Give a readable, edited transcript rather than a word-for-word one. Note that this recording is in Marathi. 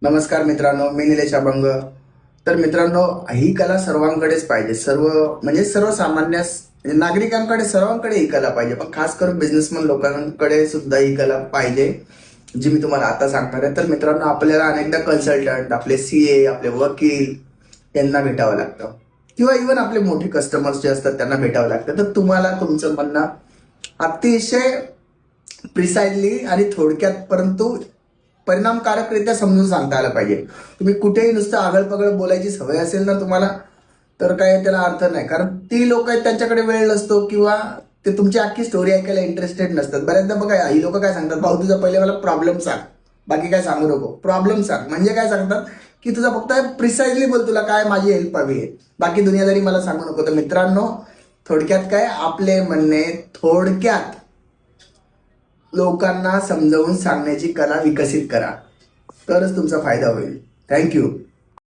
नमस्कार मित्रांनो, मी निलेश अभंग. तर मित्रांनो, ही कला सर्वांकडेच पाहिजे. सर्वसामान्य नागरिकांकडे, सर्वांकडे ही कला पाहिजे. पण खास करून बिझनेसमन लोकांकडे सुद्धा ही कला पाहिजे, जी मी तुम्हाला आता सांगणार आहे. तर मित्रांनो, आपल्याला अनेकदा कन्सल्टंट, आपले सीए, आपले वकील यांना भेटावं लागतं, किंवा इव्हन आपले मोठे कस्टमर्स जे असतात त्यांना भेटावं लागतं. तर तुम्हाला तुमचं म्हणणं अतिशय प्रिसाइडली आणि थोडक्यात परंतु परिणामकारकरित्या समजून सांगता आलं पाहिजे. तुम्ही कुठेही नुसतं आगळपगळ बोलायची सवय असेल ना तुम्हाला, तर काय त्याला अर्थ नाही. कारण ती लोक आहेत, त्यांच्याकडे वेळ नसतो, किंवा ते तुमची अख्खी स्टोरी ऐकायला इंटरेस्टेड नसतात. बऱ्याचदा बघा, ही लोक काय सांगतात, भाऊ तुझा पहिले मला प्रॉब्लेम सांग, बाकी काय सांगू नको. प्रॉब्लेम सांग म्हणजे काय सांगतात, की तुझा फक्त प्रिसाइजली बोल, तुला काय माझी हेल्प हवी आहे, बाकी दुनियादारी मला सांगू नको. तर मित्रांनो, थोडक्यात काय, आपले म्हणणे थोडक्यात लोकांना समजावून सांगण्याची कला विकसित करा, तरच तुमचा फायदा होईल. थँक्यू.